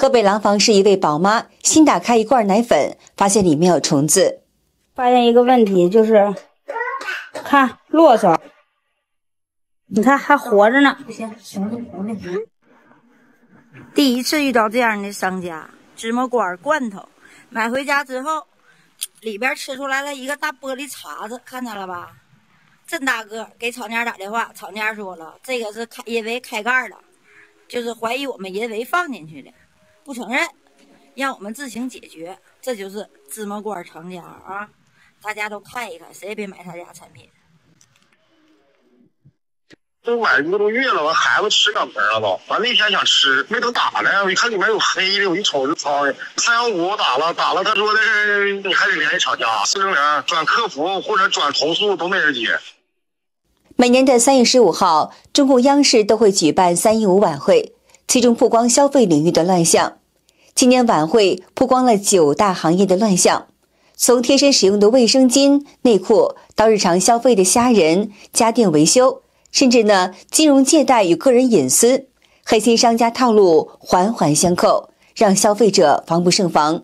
河北廊坊市一位宝妈新打开一罐奶粉，发现里面有虫子。发现一个问题，就是看啰嗦，你看还活着呢。第一次遇到这样的商家，芝麻罐罐头买回家之后，里边吃出来了一个大玻璃碴子，看见了吧？真大个，给厂家打电话，厂家说了，这个是因为开盖了，就是怀疑我们人为放进去的，不承认，让我们自行解决。这就是芝麻罐厂家啊，大家都看一看，谁也别买他家产品。都买1个多月了，完孩子吃两盆了都。完那天想吃，没等打呢，我一看里面有黑的，我一瞅就操的。315打了，他说的你还得联系厂家，400转客服或者转投诉都没人接。每年的3月15号，中共央视都会举办315晚会，其中曝光消费领域的乱象。今年晚会曝光了9大行业的乱象，从贴身使用的卫生巾、内裤，到日常消费的虾仁、家电维修，甚至呢，金融借贷与个人隐私，黑心商家套路环环相扣，让消费者防不胜防。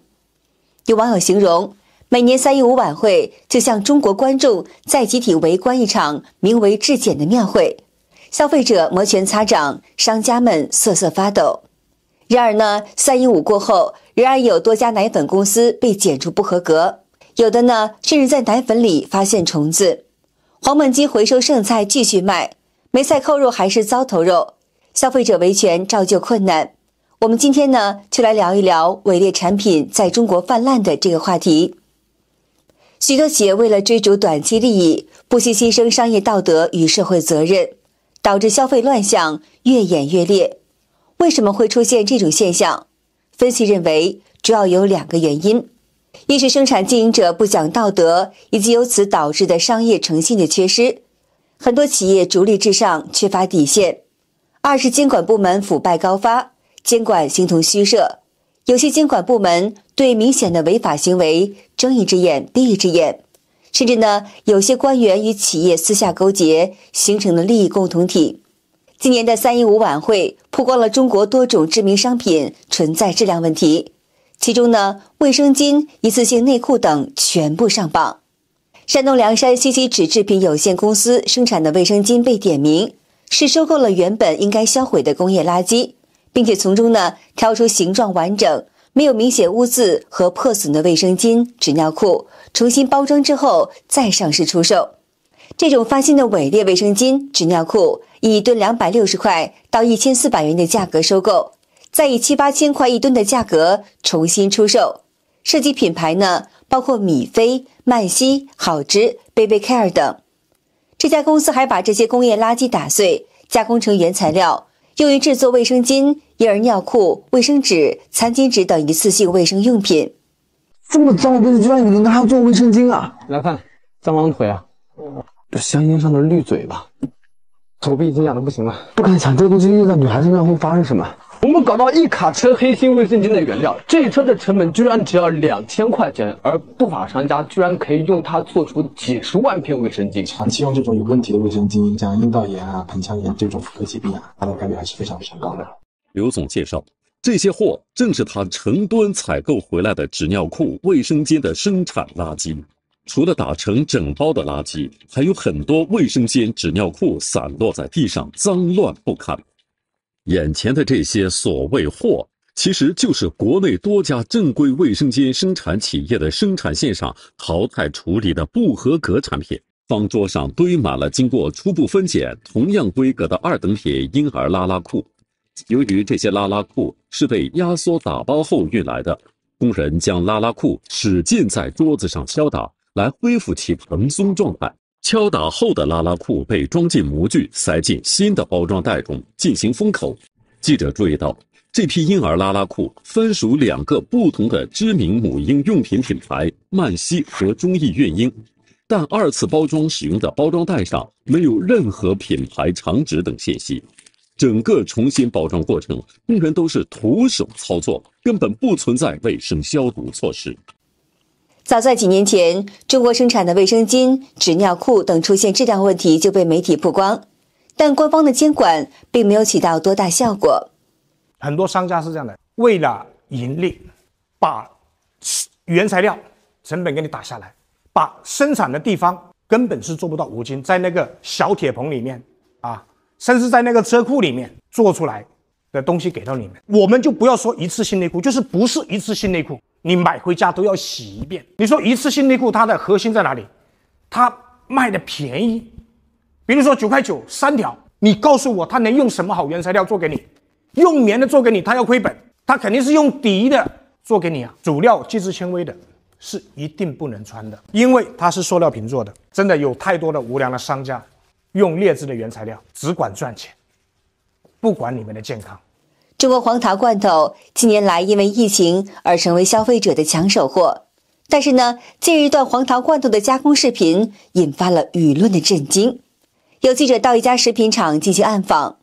有网友形容，每年315晚会就像中国观众在集体围观一场名为质检的庙会，消费者摩拳擦掌，商家们瑟瑟发抖。然而呢，315过后，仍然有多家奶粉公司被检出不合格，有的呢，甚至在奶粉里发现虫子。黄焖鸡回收剩菜继续卖，梅菜扣肉还是糟头肉，消费者维权照旧困难。我们今天呢，就来聊一聊伪劣产品在中国泛滥的这个话题。许多企业为了追逐短期利益，不惜牺牲商业道德与社会责任，导致消费乱象越演越烈。为什么会出现这种现象？分析认为，主要有2个原因。一是生产经营者不讲道德，以及由此导致的商业诚信的缺失，很多企业逐利至上，缺乏底线。二是监管部门腐败高发，监管形同虚设，有些监管部门对明显的违法行为睁一只眼闭一只眼，甚至呢，有些官员与企业私下勾结，形成了利益共同体。今年的315晚会曝光了中国多种知名商品存在质量问题，其中呢，卫生巾、一次性内裤等全部上榜。山东凉山西西纸制品有限公司生产的卫生巾被点名，是收购了原本应该销毁的工业垃圾，并且从中呢，挑出形状完整、没有明显污渍和破损的卫生巾、纸尿裤，重新包装之后再上市出售。这种翻新的伪劣卫生巾、纸尿裤以1吨260块到1400元的价格收购，再以7、8千块1吨的价格重新出售。涉及品牌呢，包括米菲、曼西、好之、Baby Care 等。这家公司还把这些工业垃圾打碎，加工成原材料，用于制作卫生巾、婴儿尿裤、卫生纸、餐巾纸等一次性卫生用品。这么脏的东西居然有人拿来做卫生巾啊！来看，蟑螂腿啊！这香烟上的绿嘴巴，手臂已经痒得不行了。不敢想这个东西用在女孩身上会发生什么。我们搞到1卡车黑心卫生巾的原料，这一车的成本居然只要2000块钱，而不法商家居然可以用它做出几十万片卫生巾。长期用这种有问题的卫生巾，像阴道炎啊、盆腔炎这种妇科疾病啊，它的概率还是非常高的。刘总介绍，这些货正是他成吨采购回来的纸尿裤、卫生巾的生产垃圾。除了打成整包的垃圾，还有很多卫生间、纸尿裤散落在地上，脏乱不堪。眼前的这些所谓货，其实就是国内多家正规卫生间生产企业的生产线上淘汰处理的不合格产品。方桌上堆满了经过初步分拣、同样规格的2等品婴儿拉拉裤。由于这些拉拉裤是被压缩打包后运来的，工人将拉拉裤使劲在桌子上敲打，来恢复其蓬松状态。敲打后的拉拉裤被装进模具，塞进新的包装袋中进行封口。记者注意到，这批婴儿拉拉裤分属2个不同的知名母婴用品品牌曼西和中义孕婴，但2次包装使用的包装袋上没有任何品牌厂址等信息。整个重新包装过程，工人都是徒手操作，根本不存在卫生消毒措施。早在几年前，中国生产的卫生巾、纸尿裤等出现质量问题就被媒体曝光，但官方的监管并没有起到多大效果。很多商家是这样的，为了盈利，把原材料成本给你打下来，把生产的地方根本是做不到无菌，在那个小铁棚里面啊，甚至在那个车库里面做出来的东西给到你们。我们就不要说一次性内裤，就是不是一次性内裤，你买回家都要洗一遍。你说一次性内裤它的核心在哪里？它卖的便宜，比如说9块9 3条，你告诉我它能用什么好原材料做给你？用棉的做给你，它要亏本，它肯定是用底的做给你啊。主料介质纤维的是一定不能穿的，因为它是塑料瓶做的。真的有太多的无良的商家用劣质的原材料，只管赚钱，不管你们的健康。中国黄桃罐头近年来因为疫情而成为消费者的抢手货，但是呢，近日一段黄桃罐头的加工视频引发了舆论的震惊。有记者到一家食品厂进行暗访，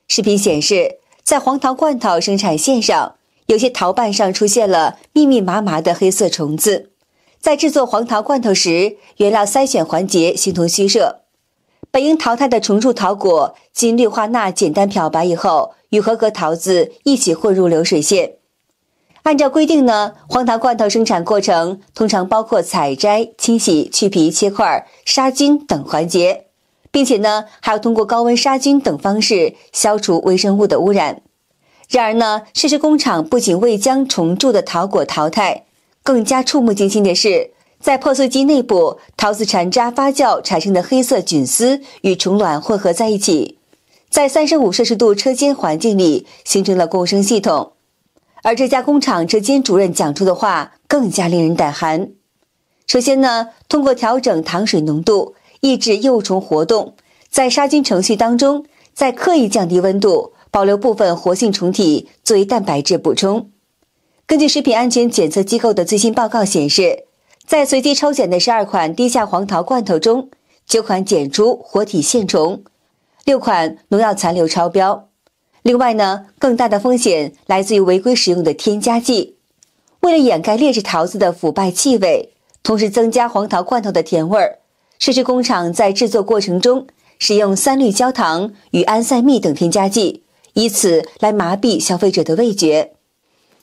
视频显示，在黄桃罐头生产线上，有些桃瓣上出现了密密麻麻的黑色虫子。在制作黄桃罐头时，原料筛选环节形同虚设。本应淘汰的虫蛀桃果，经氯化钠简单漂白以后，与合格桃子一起混入流水线。按照规定呢，黄桃罐头生产过程通常包括采摘、清洗、去皮、切块、杀菌等环节，并且呢，还要通过高温杀菌等方式消除微生物的污染。然而呢，涉事工厂不仅未将虫蛀的桃果淘汰，更加触目惊心的是，在破碎机内部，桃子残渣发酵产生的黑色菌丝与虫卵混合在一起，在35摄氏度车间环境里形成了共生系统。而这家工厂车间主任讲出的话更加令人胆寒。首先呢，通过调整糖水浓度，抑制幼虫活动，在杀菌程序当中，再刻意降低温度，保留部分活性虫体作为蛋白质补充。根据食品安全检测机构的最新报告显示，在随机抽检的12款低价黄桃罐头中，9款检出活体线虫，6款农药残留超标。另外呢，更大的风险来自于违规使用的添加剂。为了掩盖劣质桃子的腐败气味，同时增加黄桃罐头的甜味儿，涉事工厂在制作过程中使用3氯焦糖与安赛蜜等添加剂，以此来麻痹消费者的味觉。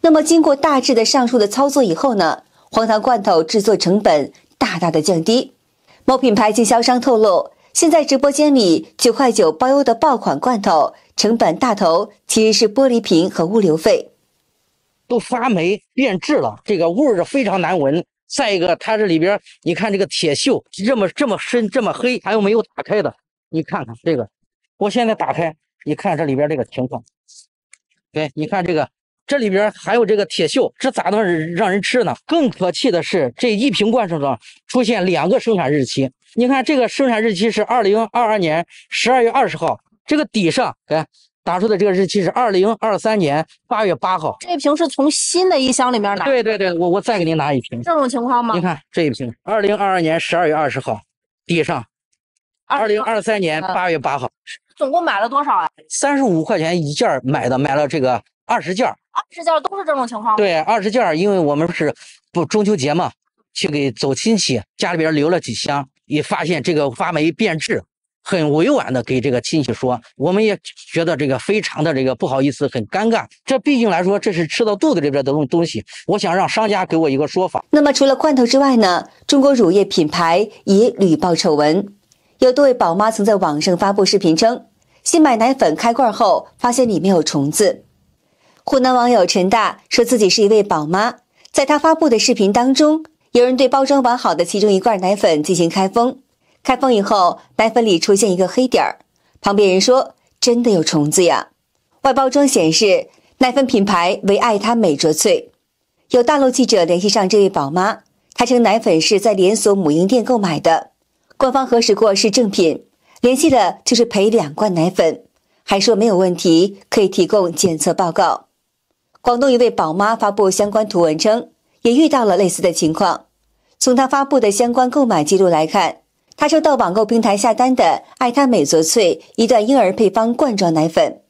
那么经过大致的上述的操作以后呢，黄桃罐头制作成本大大的降低。某品牌经销商透露，现在直播间里9块9包邮的爆款罐头，成本大头其实是玻璃瓶和物流费。都发霉变质了，这个味儿非常难闻。再一个，它这里边你看这个铁锈这么深这么黑，还有没有打开的？你看看这个，我现在打开，你看这里边这个情况。对，你看这里边还有这个铁锈，这咋能让人吃呢？更可气的是，这一瓶罐头上出现2个生产日期。你看这个生产日期是2022年12月20号，这个底上打出的这个日期是2023年8月8号。这瓶是从新的一箱里面拿？对对对，我再给您拿一瓶。这种情况吗？你看这一瓶，2022年12月20号，底上2023年8月8号。总共买了多少啊？35块钱一件买了这个20件。20件都是这种情况？对，20件，因为我们是中秋节嘛，去给走亲戚，家里边留了几箱，也发现这个发霉变质。很委婉的给这个亲戚说，我们也觉得这个非常的这个不好意思，很尴尬。这毕竟来说，这是吃到肚子里边的东西。我想让商家给我一个说法。那么除了罐头之外呢，中国乳业品牌也屡爆丑闻。有多位宝妈曾在网上发布视频称，新买奶粉开罐后发现里面有虫子。湖南网友陈大说自己是一位宝妈，在他发布的视频当中，有人对包装完好的其中一罐奶粉进行开封。开封以后，奶粉里出现一个黑点儿，旁边人说真的有虫子呀。外包装显示奶粉品牌为爱他美卓萃。有大陆记者联系上这位宝妈，她称奶粉是在连锁母婴店购买的，官方核实过是正品，联系了就是赔2罐奶粉，还说没有问题，可以提供检测报告。广东一位宝妈发布相关图文称，也遇到了类似的情况。从她发布的相关购买记录来看，他收到网购平台下单的爱他美卓萃一段婴儿配方罐装奶粉，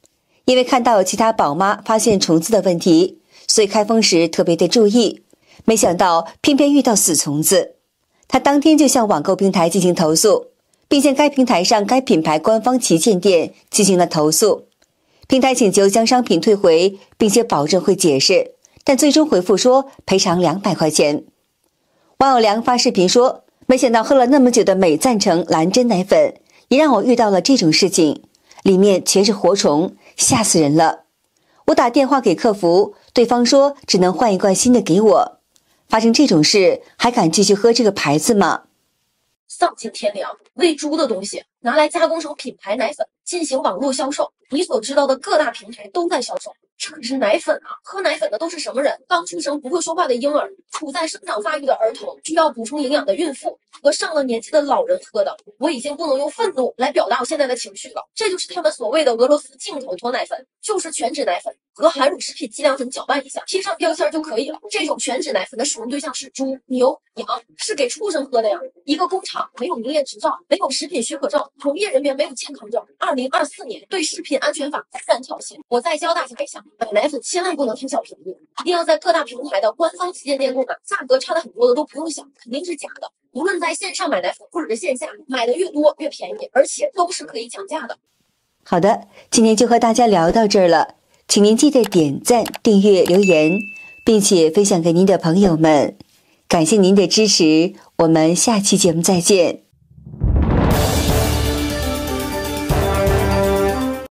因为看到其他宝妈发现虫子的问题，所以开封时特别的注意，没想到偏偏遇到死虫子。他当天就向网购平台进行投诉，并向该平台上该品牌官方旗舰店进行了投诉。平台请求将商品退回，并且保证会解释，但最终回复说赔偿200块钱。网友梁发视频说，没想到喝了那么久的美赞橙蓝针奶粉，也让我遇到了这种事情，里面全是活虫，吓死人了。我打电话给客服，对方说只能换一罐新的给我。发生这种事，还敢继续喝这个牌子吗？丧尽天良，喂猪的东西拿来加工成品牌奶粉进行网络销售，你所知道的各大平台都在销售，这可是奶粉啊！喝奶粉的都是什么人？刚出生不会说话的婴儿，处在生长发育的儿童，需要补充营养的孕妇和上了年纪的老人喝的。我已经不能用愤怒来表达我现在的情绪了，这就是他们所谓的俄罗斯进口脱奶粉，就是全脂奶粉和含乳食品剂量粉搅拌一下，贴上标签就可以了。这种全脂奶粉的使用对象是猪、牛、羊，是给畜生喝的呀。一个工厂没有营业执照，没有食品许可证，从业人员没有健康证。2024年对食品安全法突然挑衅，我再教大家一下，买奶粉千万不能贪小便宜，一定要在各大平台的官方旗舰店购买，价格差的很多的都不用想，肯定是假的。无论在线上买奶粉或者是线下买的越多越便宜，而且都是可以讲价的。好的，今天就和大家聊到这儿了，请您记得点赞、订阅、留言，并且分享给您的朋友们。感谢您的支持，我们下期节目再见。